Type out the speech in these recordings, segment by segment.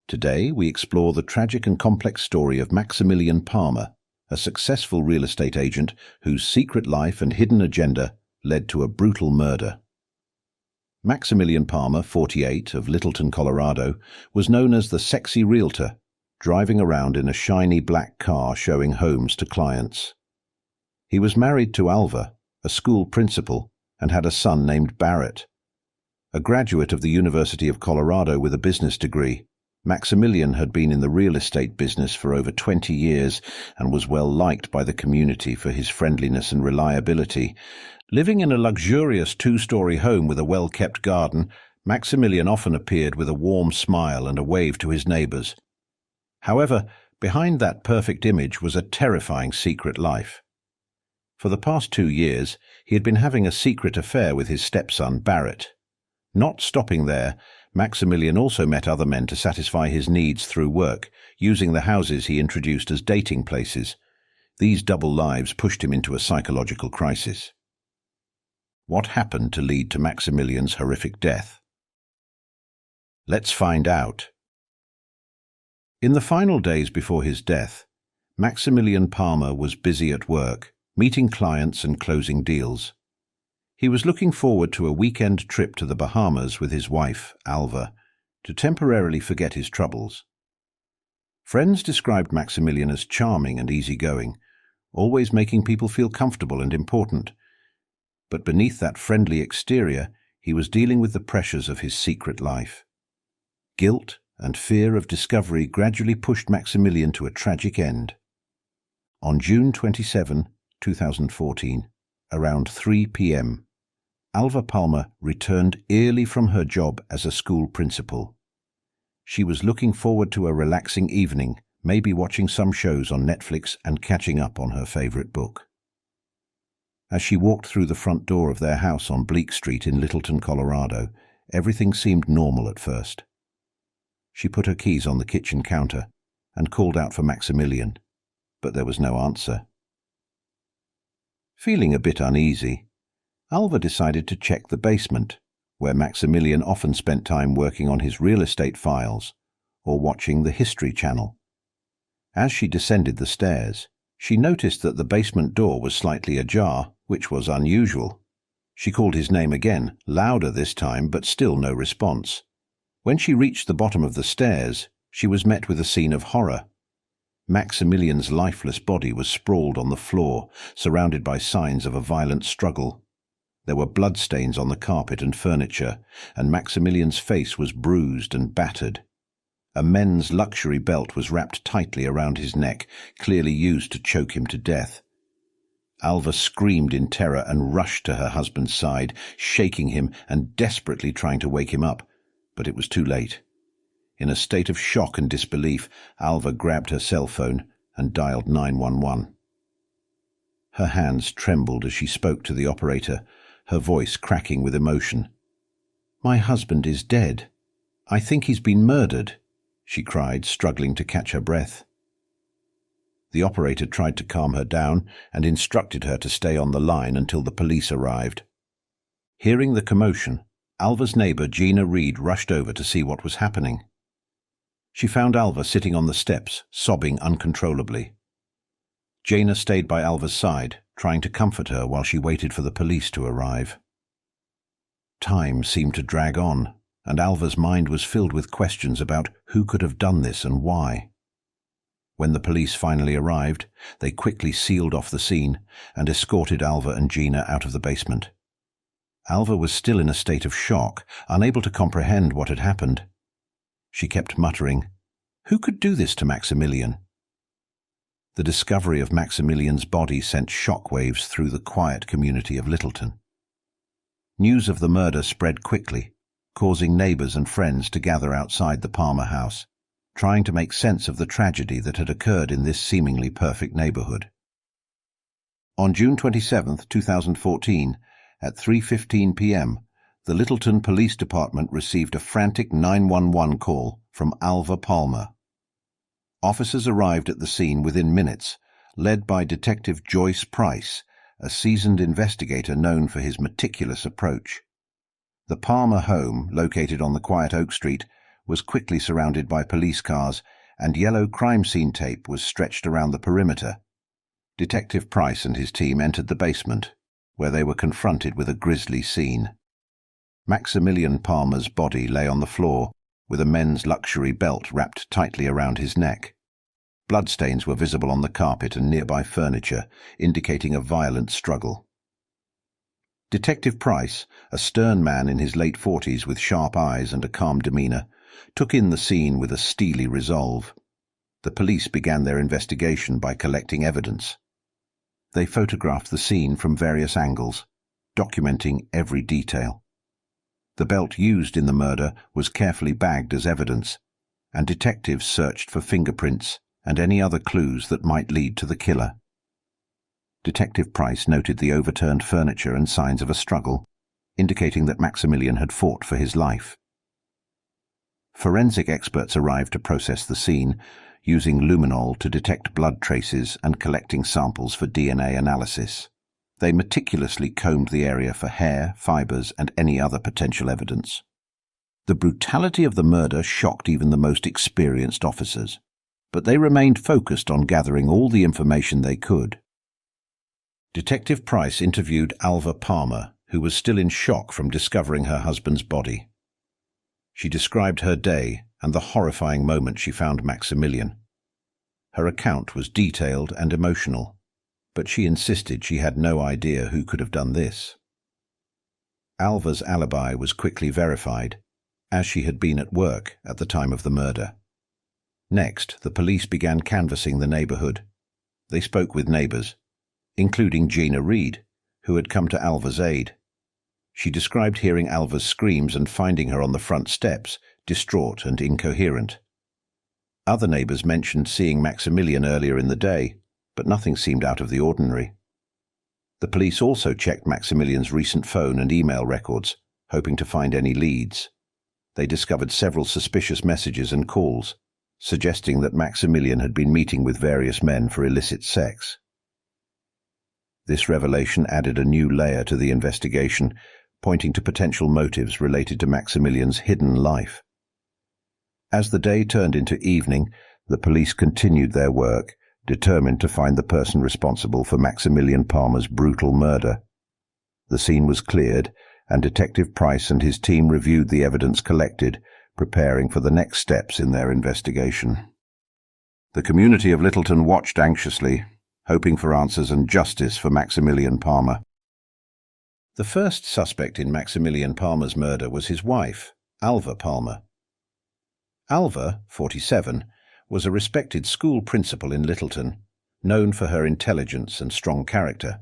Today, we explore the tragic and complex story of Maximilian Palmer, a successful real estate agent whose secret life and hidden agenda led to a brutal murder. Maximilian Palmer, 48, of Littleton, Colorado, was known as the sexy realtor, driving around in a shiny black car showing homes to clients. He was married to Alva, a school principal, and had a son named Barrett. A graduate of the University of Colorado with a business degree, Maximilian had been in the real estate business for over 20 years and was well liked by the community for his friendliness and reliability. Living in a luxurious two-story home with a well-kept garden, Maximilian often appeared with a warm smile and a wave to his neighbors. However, behind that perfect image was a terrifying secret life. For the past 2 years, he had been having a secret affair with his stepson, Barrett. Not stopping there, Maximilian also met other men to satisfy his needs through work, using the houses he introduced as dating places. These double lives pushed him into a psychological crisis. What happened to lead to Maximilian's horrific death? Let's find out. In the final days before his death, Maximilian Palmer was busy at work, meeting clients and closing deals. He was looking forward to a weekend trip to the Bahamas with his wife, Alva, to temporarily forget his troubles. Friends described Maximilian as charming and easygoing, always making people feel comfortable and important. But beneath that friendly exterior, he was dealing with the pressures of his secret life. Guilt and fear of discovery gradually pushed Maximilian to a tragic end. On June 27, 2014, around 3 p.m., Alva Palmer returned early from her job as a school principal. She was looking forward to a relaxing evening, maybe watching some shows on Netflix and catching up on her favorite book. As she walked through the front door of their house on Bleak Street in Littleton, Colorado, everything seemed normal at first. She put her keys on the kitchen counter and called out for Maximilian, but there was no answer. Feeling a bit uneasy, Alva decided to check the basement, where Maximilian often spent time working on his real estate files or watching the History Channel. As she descended the stairs, she noticed that the basement door was slightly ajar, which was unusual. She called his name again, louder this time, but still no response. When she reached the bottom of the stairs, she was met with a scene of horror. Maximilian's lifeless body was sprawled on the floor, surrounded by signs of a violent struggle. There were bloodstains on the carpet and furniture, and Maximilian's face was bruised and battered. A men's luxury belt was wrapped tightly around his neck, clearly used to choke him to death. Alva screamed in terror and rushed to her husband's side, shaking him and desperately trying to wake him up, but it was too late. In a state of shock and disbelief, Alva grabbed her cell phone and dialed 911. Her hands trembled as she spoke to the operator, her voice cracking with emotion. "My husband is dead. I think he's been murdered," she cried, struggling to catch her breath. The operator tried to calm her down and instructed her to stay on the line until the police arrived. Hearing the commotion, Alva's neighbor Gina Reed rushed over to see what was happening. She found Alva sitting on the steps, sobbing uncontrollably. Gina stayed by Alva's side, trying to comfort her while she waited for the police to arrive. Time seemed to drag on, and Alva's mind was filled with questions about who could have done this and why. When the police finally arrived, they quickly sealed off the scene and escorted Alva and Gina out of the basement. Alva was still in a state of shock, unable to comprehend what had happened. She kept muttering, "Who could do this to Maximilian?" The discovery of Maximilian's body sent shockwaves through the quiet community of Littleton. News of the murder spread quickly, causing neighbors and friends to gather outside the Palmer house, trying to make sense of the tragedy that had occurred in this seemingly perfect neighborhood. On June 27, 2014, at 3:15 p.m., the Littleton Police Department received a frantic 911 call from Alva Palmer. Officers arrived at the scene within minutes, led by Detective Joyce Price, a seasoned investigator known for his meticulous approach. The Palmer home, located on the quiet Oak Street, was quickly surrounded by police cars, and yellow crime scene tape was stretched around the perimeter. Detective Price and his team entered the basement, where they were confronted with a grisly scene. Maximilian Palmer's body lay on the floor, with a men's luxury belt wrapped tightly around his neck. Bloodstains were visible on the carpet and nearby furniture, indicating a violent struggle. Detective Price, a stern man in his late 40s with sharp eyes and a calm demeanor, took in the scene with a steely resolve. The police began their investigation by collecting evidence. They photographed the scene from various angles, documenting every detail. The belt used in the murder was carefully bagged as evidence, and detectives searched for fingerprints and any other clues that might lead to the killer. Detective Price noted the overturned furniture and signs of a struggle, indicating that Maximilian had fought for his life. Forensic experts arrived to process the scene, using luminol to detect blood traces and collecting samples for DNA analysis. They meticulously combed the area for hair, fibers, and any other potential evidence. The brutality of the murder shocked even the most experienced officers, but they remained focused on gathering all the information they could. Detective Price interviewed Alva Palmer, who was still in shock from discovering her husband's body. She described her day and the horrifying moment she found Maximilian. Her account was detailed and emotional, but she insisted she had no idea who could have done this. Alva's alibi was quickly verified, as she had been at work at the time of the murder. Next, the police began canvassing the neighborhood. They spoke with neighbors, including Gina Reed, who had come to Alva's aid. She described hearing Alva's screams and finding her on the front steps, distraught and incoherent. Other neighbors mentioned seeing Maximilian earlier in the day, but nothing seemed out of the ordinary. The police also checked Maximilian's recent phone and email records, hoping to find any leads. They discovered several suspicious messages and calls, suggesting that Maximilian had been meeting with various men for illicit sex. This revelation added a new layer to the investigation, pointing to potential motives related to Maximilian's hidden life. As the day turned into evening, the police continued their work, determined to find the person responsible for Maximilian Palmer's brutal murder. The scene was cleared, and Detective Price and his team reviewed the evidence collected, preparing for the next steps in their investigation. The community of Littleton watched anxiously, hoping for answers and justice for Maximilian Palmer. The first suspect in Maximilian Palmer's murder was his wife, Alva Palmer. Alva, 47, was a respected school principal in Littleton, known for her intelligence and strong character.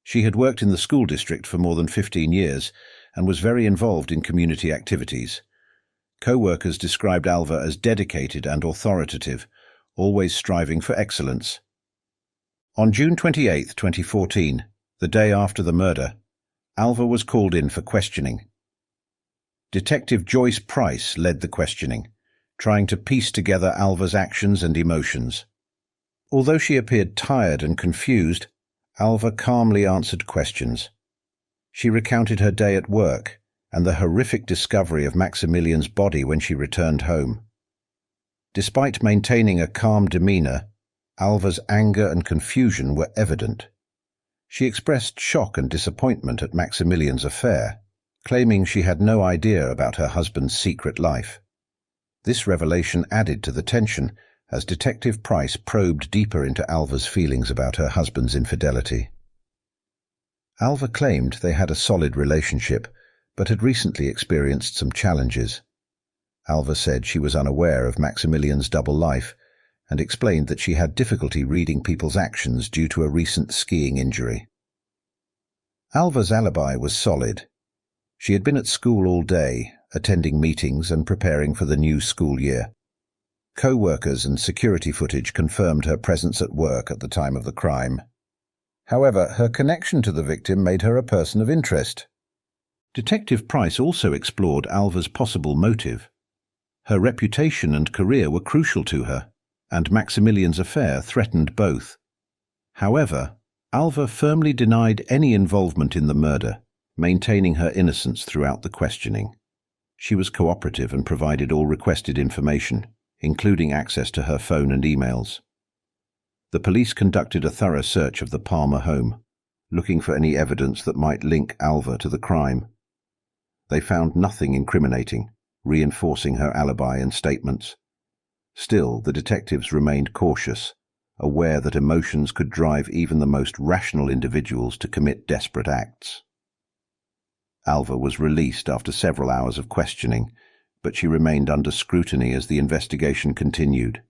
She had worked in the school district for more than 15 years and was very involved in community activities. Co-workers described Alva as dedicated and authoritative, always striving for excellence. On June 28, 2014, the day after the murder, Alva was called in for questioning. Detective Joyce Price led the questioning, trying to piece together Alva's actions and emotions. Although she appeared tired and confused, Alva calmly answered questions. She recounted her day at work and the horrific discovery of Maximilian's body when she returned home. Despite maintaining a calm demeanor, Alva's anger and confusion were evident. She expressed shock and disappointment at Maximilian's affair, claiming she had no idea about her husband's secret life. This revelation added to the tension as Detective Price probed deeper into Alva's feelings about her husband's infidelity. Alva claimed they had a solid relationship, but had recently experienced some challenges. Alva said she was unaware of Maximilian's double life and explained that she had difficulty reading people's actions due to a recent skiing injury. Alva's alibi was solid. She had been at school all day, attending meetings and preparing for the new school year. Co-workers and security footage confirmed her presence at work at the time of the crime. However, her connection to the victim made her a person of interest. Detective Price also explored Alva's possible motive. Her reputation and career were crucial to her, and Maximilian's affair threatened both. However, Alva firmly denied any involvement in the murder, maintaining her innocence throughout the questioning. She was cooperative and provided all requested information, including access to her phone and emails. The police conducted a thorough search of the Palmer home, looking for any evidence that might link Alva to the crime. They found nothing incriminating, reinforcing her alibi and statements. Still, the detectives remained cautious, aware that emotions could drive even the most rational individuals to commit desperate acts. Alva was released after several hours of questioning, but she remained under scrutiny as the investigation continued.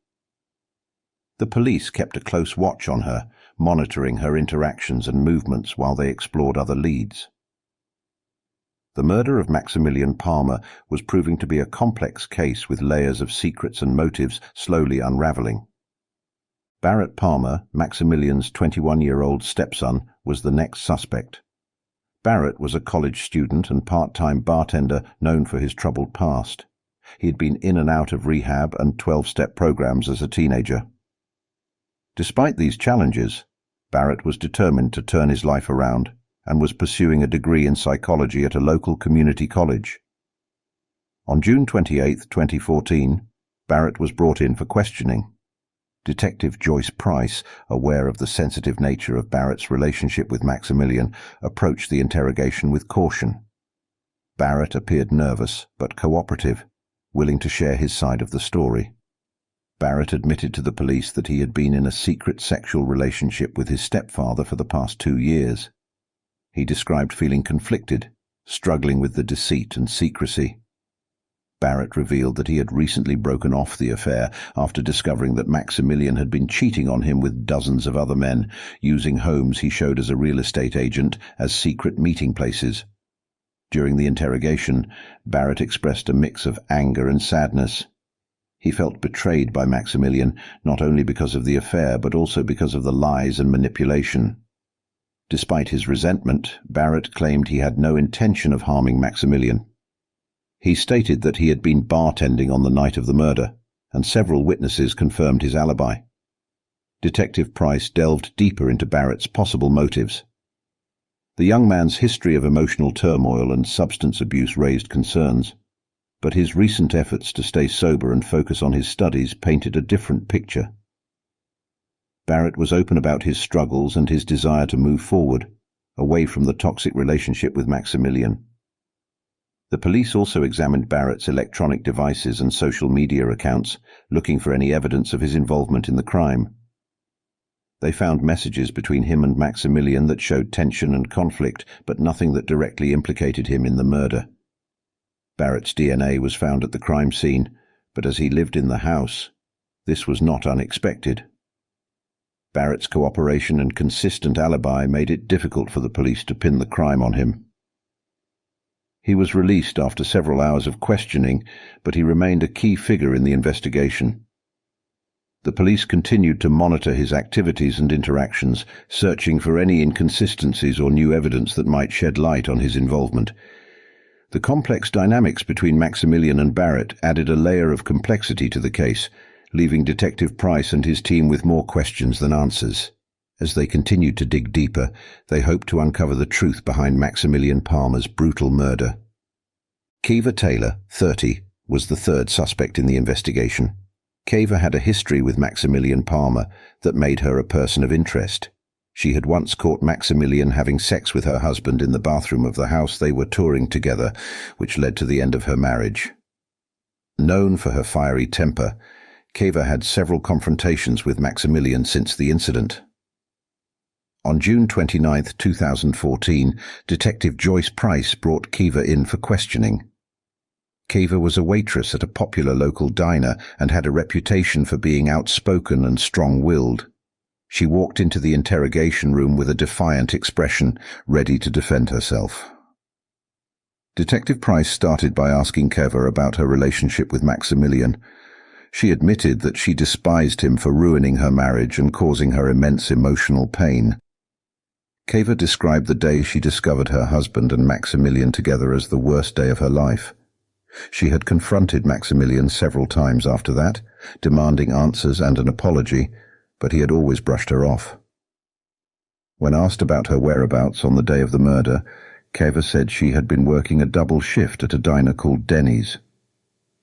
The police kept a close watch on her, monitoring her interactions and movements while they explored other leads. The murder of Maximilian Palmer was proving to be a complex case with layers of secrets and motives slowly unraveling. Barrett Palmer, Maximilian's 21-year-old stepson, was the next suspect. Barrett was a college student and part-time bartender known for his troubled past. He had been in and out of rehab and 12-step programs as a teenager. Despite these challenges, Barrett was determined to turn his life around and was pursuing a degree in psychology at a local community college. On June 28, 2014, Barrett was brought in for questioning. Detective Joyce Price, aware of the sensitive nature of Barrett's relationship with Maximilian, approached the interrogation with caution. Barrett appeared nervous but cooperative, willing to share his side of the story. Barrett admitted to the police that he had been in a secret sexual relationship with his stepfather for the past 2 years. He described feeling conflicted, struggling with the deceit and secrecy. Barrett revealed that he had recently broken off the affair after discovering that Maximilian had been cheating on him with dozens of other men, using homes he showed as a real estate agent as secret meeting places. During the interrogation, Barrett expressed a mix of anger and sadness. He felt betrayed by Maximilian, not only because of the affair but also because of the lies and manipulation. Despite his resentment, Barrett claimed he had no intention of harming Maximilian. He stated that he had been bartending on the night of the murder, and several witnesses confirmed his alibi. Detective Price delved deeper into Barrett's possible motives. The young man's history of emotional turmoil and substance abuse raised concerns, but his recent efforts to stay sober and focus on his studies painted a different picture. Barrett was open about his struggles and his desire to move forward, away from the toxic relationship with Maximilian. The police also examined Barrett's electronic devices and social media accounts, looking for any evidence of his involvement in the crime. They found messages between him and Maximilian that showed tension and conflict, but nothing that directly implicated him in the murder. Barrett's DNA was found at the crime scene, but as he lived in the house, this was not unexpected. Barrett's cooperation and consistent alibi made it difficult for the police to pin the crime on him. He was released after several hours of questioning, but he remained a key figure in the investigation. The police continued to monitor his activities and interactions, searching for any inconsistencies or new evidence that might shed light on his involvement. The complex dynamics between Maximilian and Barrett added a layer of complexity to the case, leaving Detective Price and his team with more questions than answers. As they continued to dig deeper, they hoped to uncover the truth behind Maximilian Palmer's brutal murder. Kiva Taylor, 30, was the third suspect in the investigation. Kiva had a history with Maximilian Palmer that made her a person of interest. She had once caught Maximilian having sex with her husband in the bathroom of the house they were touring together, which led to the end of her marriage. Known for her fiery temper, Kiva had several confrontations with Maximilian since the incident. On June 29, 2014, Detective Joyce Price brought Kiva in for questioning. Kiva was a waitress at a popular local diner and had a reputation for being outspoken and strong-willed. She walked into the interrogation room with a defiant expression, ready to defend herself. Detective Price started by asking Kiva about her relationship with Maximilian. She admitted that she despised him for ruining her marriage and causing her immense emotional pain. Kiva described the day she discovered her husband and Maximilian together as the worst day of her life. She had confronted Maximilian several times after that, demanding answers and an apology, but he had always brushed her off. When asked about her whereabouts on the day of the murder, Keva said she had been working a double shift at a diner called Denny's.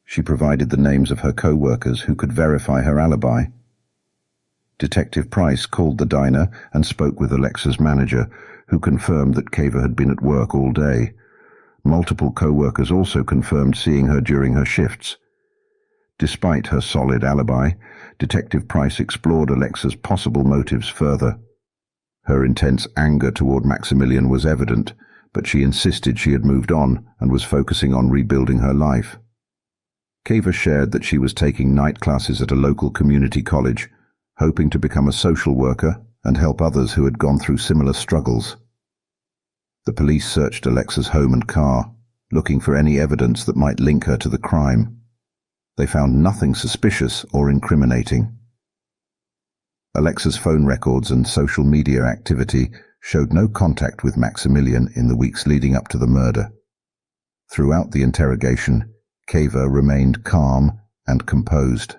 She provided the names of her co-workers who could verify her alibi. Detective Price called the diner and spoke with Alexa's manager, who confirmed that Keva had been at work all day. Multiple co-workers also confirmed seeing her during her shifts. Despite her solid alibi, Detective Price explored Alexa's possible motives further. Her intense anger toward Maximilian was evident, but she insisted she had moved on and was focusing on rebuilding her life. Keva shared that she was taking night classes at a local community college, hoping to become a social worker and help others who had gone through similar struggles. The police searched Alexa's home and car, looking for any evidence that might link her to the crime. They found nothing suspicious or incriminating. Alexa's phone records and social media activity showed no contact with Maximilian in the weeks leading up to the murder. Throughout the interrogation, Keva remained calm and composed.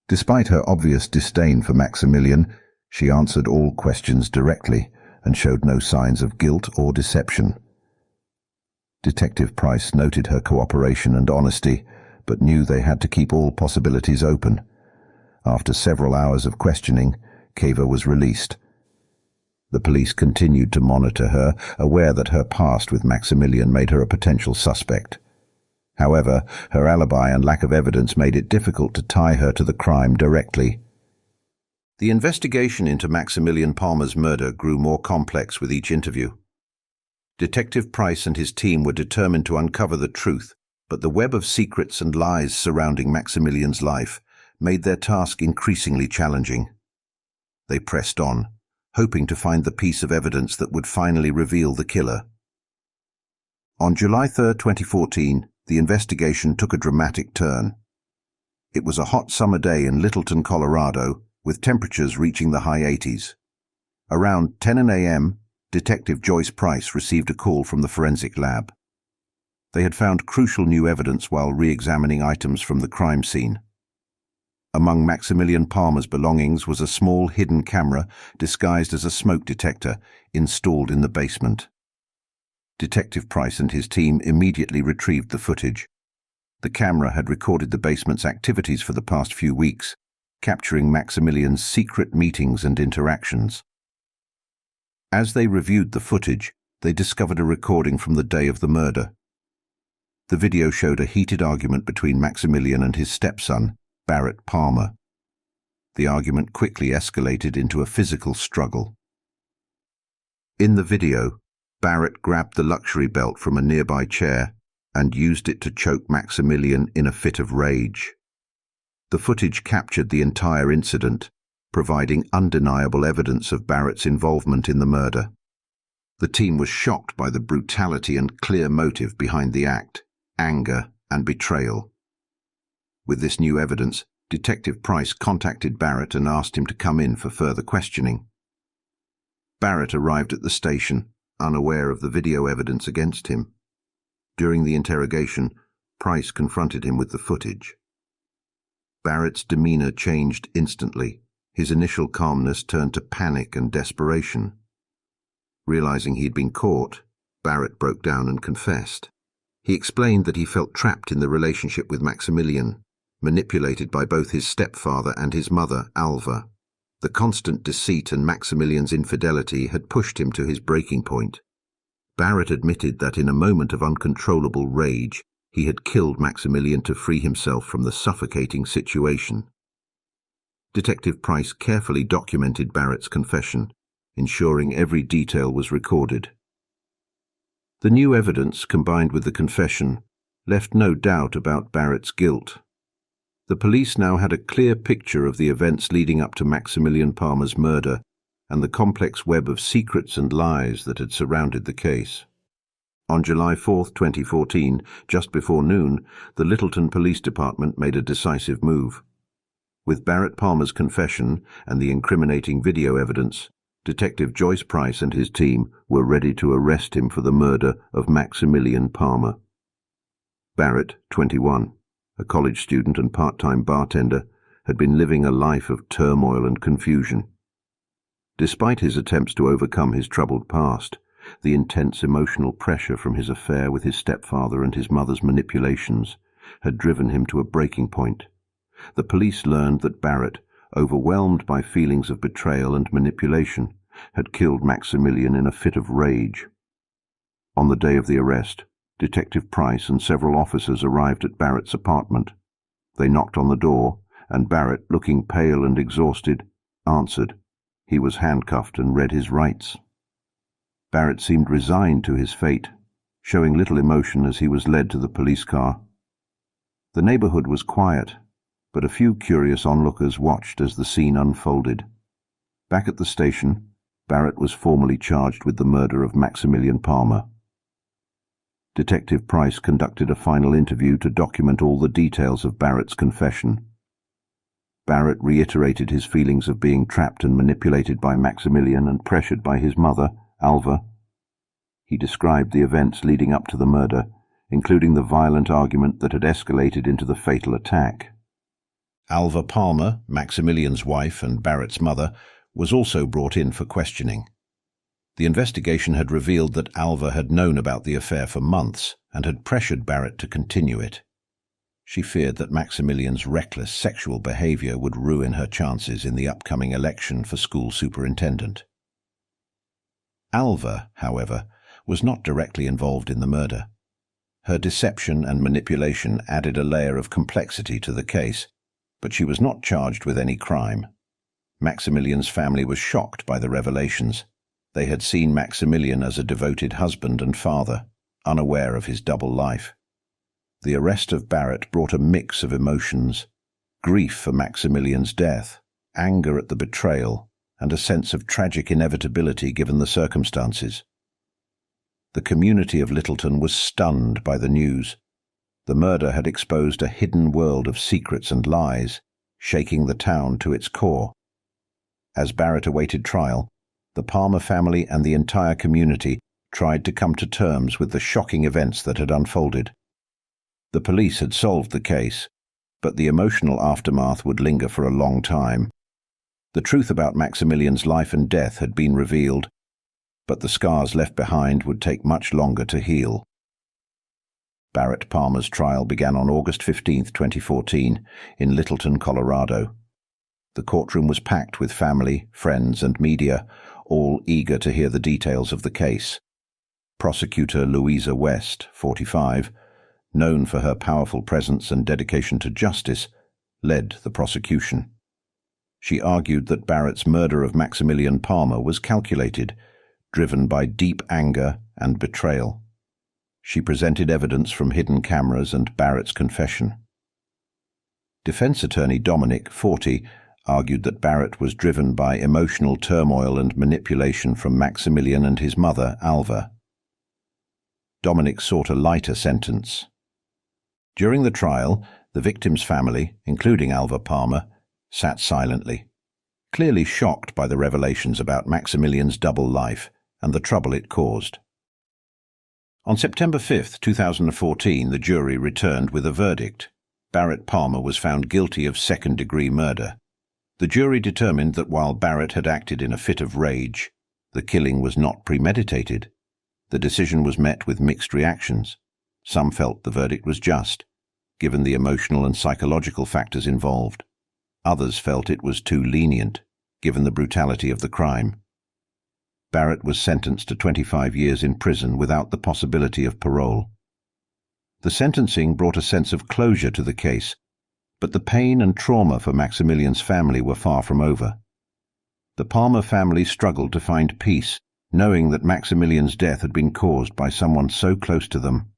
Despite her obvious disdain for Maximilian, she answered all questions directly and showed no signs of guilt or deception. Detective Price noted her cooperation and honesty, but knew they had to keep all possibilities open. After several hours of questioning, Keva was released. The police continued to monitor her, aware that her past with Maximilian made her a potential suspect. However, her alibi and lack of evidence made it difficult to tie her to the crime directly. The investigation into Maximilian Palmer's murder grew more complex with each interview. Detective Price and his team were determined to uncover the truth, but the web of secrets and lies surrounding Maximilian's life made their task increasingly challenging. They pressed on, hoping to find the piece of evidence that would finally reveal the killer. On July 3, 2014, the investigation took a dramatic turn. It was a hot summer day in Littleton, Colorado, with temperatures reaching the high 80s. Around 10 a.m., Detective Joyce Price received a call from the forensic lab. They had found crucial new evidence while re-examining items from the crime scene. Among Maximilian Palmer's belongings was a small hidden camera disguised as a smoke detector installed in the basement. Detective Price and his team immediately retrieved the footage. The camera had recorded the basement's activities for the past few weeks, capturing Maximilian's secret meetings and interactions. As they reviewed the footage, they discovered a recording from the day of the murder. The video showed a heated argument between Maximilian and his stepson, Barrett Palmer. The argument quickly escalated into a physical struggle. In the video, Barrett grabbed the luxury belt from a nearby chair and used it to choke Maximilian in a fit of rage. The footage captured the entire incident, providing undeniable evidence of Barrett's involvement in the murder. The team was shocked by the brutality and clear motive behind the act: anger and betrayal. With this new evidence, Detective Price contacted Barrett and asked him to come in for further questioning. Barrett arrived at the station, unaware of the video evidence against him. During the interrogation, Price confronted him with the footage. Barrett's demeanor changed instantly. His initial calmness turned to panic and desperation. Realizing he'd been caught, Barrett broke down and confessed. He explained that he felt trapped in the relationship with Maximilian, manipulated by both his stepfather and his mother, Alva. The constant deceit and Maximilian's infidelity had pushed him to his breaking point. Barrett admitted that in a moment of uncontrollable rage, he had killed Maximilian to free himself from the suffocating situation. Detective Price carefully documented Barrett's confession, ensuring every detail was recorded. The new evidence, combined with the confession, left no doubt about Barrett's guilt. The police now had a clear picture of the events leading up to Maximilian Palmer's murder and the complex web of secrets and lies that had surrounded the case. On July 4, 2014, just before noon, the Littleton Police Department made a decisive move. With Barrett Palmer's confession and the incriminating video evidence, Detective Joyce Price and his team were ready to arrest him for the murder of Maximilian Palmer. Barrett, 21, a college student and part-time bartender, had been living a life of turmoil and confusion. Despite his attempts to overcome his troubled past, The intense emotional pressure from his affair with his stepfather and his mother's manipulations had driven him to a breaking point. The police learned that Barrett, overwhelmed by feelings of betrayal and manipulation, had killed Maximilian in a fit of rage. On the day of the arrest, Detective Price and several officers arrived at Barrett's apartment. They knocked on the door, and Barrett, looking pale and exhausted, answered. He was handcuffed and read his rights. Barrett seemed resigned to his fate, showing little emotion as he was led to the police car. The neighborhood was quiet, but a few curious onlookers watched as the scene unfolded. Back at the station, Barrett was formally charged with the murder of Maximilian Palmer. Detective Price conducted a final interview to document all the details of Barrett's confession. Barrett reiterated his feelings of being trapped and manipulated by Maximilian and pressured by his mother, Alva. He described the events leading up to the murder, including the violent argument that had escalated into the fatal attack. Alva Palmer, Maximilian's wife and Barrett's mother, was also brought in for questioning. The investigation had revealed that Alva had known about the affair for months and had pressured Barrett to continue it. She feared that Maximilian's reckless sexual behavior would ruin her chances in the upcoming election for school superintendent. Alva, however, was not directly involved in the murder. Her deception and manipulation added a layer of complexity to the case, but she was not charged with any crime. Maximilian's family was shocked by the revelations. They had seen Maximilian as a devoted husband and father, unaware of his double life. The arrest of Barrett brought a mix of emotions: grief for Maximilian's death, anger at the betrayal, and a sense of tragic inevitability given the circumstances. The community of Littleton was stunned by the news. The murder had exposed a hidden world of secrets and lies, shaking the town to its core. As Barrett awaited trial, the Palmer family and the entire community tried to come to terms with the shocking events that had unfolded. The police had solved the case, but the emotional aftermath would linger for a long time. The truth about Maximilian's life and death had been revealed, but the scars left behind would take much longer to heal. Barrett Palmer's trial began on August 15, 2014, in Littleton, Colorado. The courtroom was packed with family, friends, and media, all eager to hear the details of the case. Prosecutor Louisa West, 45, known for her powerful presence and dedication to justice, led the prosecution. She argued that Barrett's murder of Maximilian Palmer was calculated, driven by deep anger and betrayal. She presented evidence from hidden cameras and Barrett's confession. Defense attorney Dominic, 40, argued that Barrett was driven by emotional turmoil and manipulation from Maximilian and his mother, Alva. Dominic sought a lighter sentence. During the trial, the victim's family, including Alva Palmer, sat silently, clearly shocked by the revelations about Maximilian's double life and the trouble it caused. On September 5, 2014, the jury returned with a verdict. Barrett Palmer was found guilty of second-degree murder. The jury determined that while Barrett had acted in a fit of rage, the killing was not premeditated. The decision was met with mixed reactions. Some felt the verdict was just, given the emotional and psychological factors involved. Others felt it was too lenient, given the brutality of the crime. Barrett was sentenced to 25 years in prison without the possibility of parole. The sentencing brought a sense of closure to the case, but the pain and trauma for Maximilian's family were far from over. The Palmer family struggled to find peace, knowing that Maximilian's death had been caused by someone so close to them.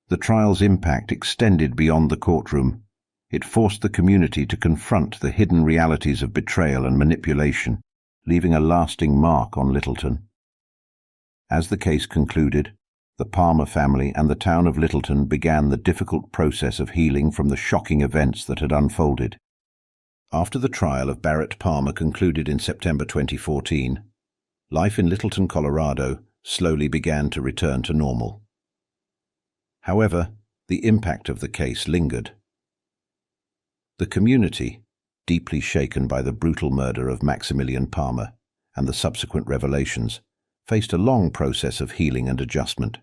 The trial's impact extended beyond the courtroom. It forced the community to confront the hidden realities of betrayal and manipulation, leaving a lasting mark on Littleton. As the case concluded, the Palmer family and the town of Littleton began the difficult process of healing from the shocking events that had unfolded. After the trial of Barrett Palmer concluded in September 2014, life in Littleton, Colorado, slowly began to return to normal. However, the impact of the case lingered. The community, deeply shaken by the brutal murder of Maximilian Palmer and the subsequent revelations, faced a long process of healing and adjustment.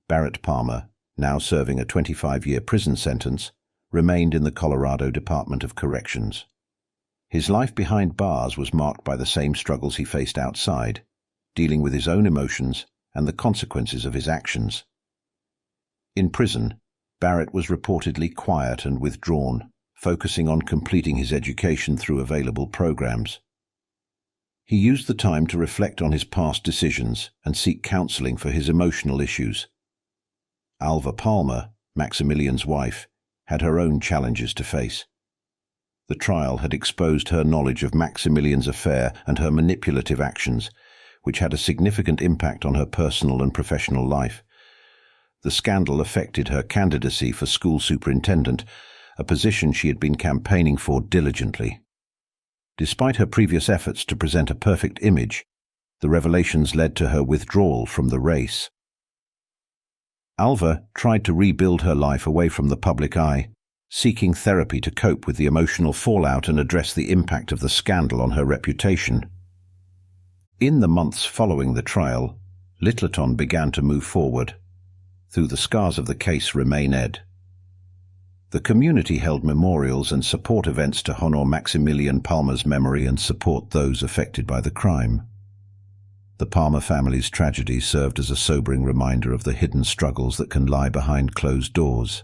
Barrett Palmer, now serving a 25-year prison sentence, remained in the Colorado Department of Corrections. His life behind bars was marked by the same struggles he faced outside, dealing with his own emotions and the consequences of his actions. In prison, Barrett was reportedly quiet and withdrawn, focusing on completing his education through available programs. He used the time to reflect on his past decisions and seek counseling for his emotional issues. Alva Palmer, Maximilian's wife, had her own challenges to face. The trial had exposed her knowledge of Maximilian's affair and her manipulative actions, which had a significant impact on her personal and professional life. The scandal affected her candidacy for school superintendent, a position she had been campaigning for diligently. Despite her previous efforts to present a perfect image, the revelations led to her withdrawal from the race. Alva tried to rebuild her life away from the public eye, seeking therapy to cope with the emotional fallout and address the impact of the scandal on her reputation. In the months following the trial, Littleton began to move forward. Through the scars of the case remained. The community held memorials and support events to honor Maximilian Palmer's memory and support those affected by the crime. The Palmer family's tragedy served as a sobering reminder of the hidden struggles that can lie behind closed doors.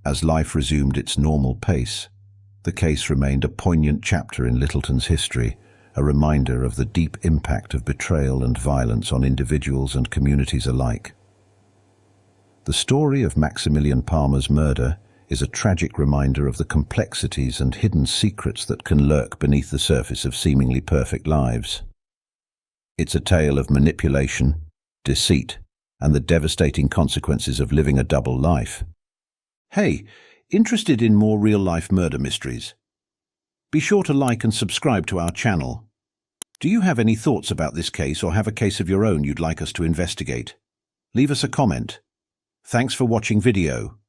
As life resumed its normal pace, the case remained a poignant chapter in Littleton's history, a reminder of the deep impact of betrayal and violence on individuals and communities alike. The story of Maximilian Palmer's murder is a tragic reminder of the complexities and hidden secrets that can lurk beneath the surface of seemingly perfect lives. It's a tale of manipulation, deceit, and the devastating consequences of living a double life. Hey, interested in more real-life murder mysteries? Be sure to like and subscribe to our channel. Do you have any thoughts about this case or have a case of your own you'd like us to investigate? Leave us a comment. Thanks for watching video.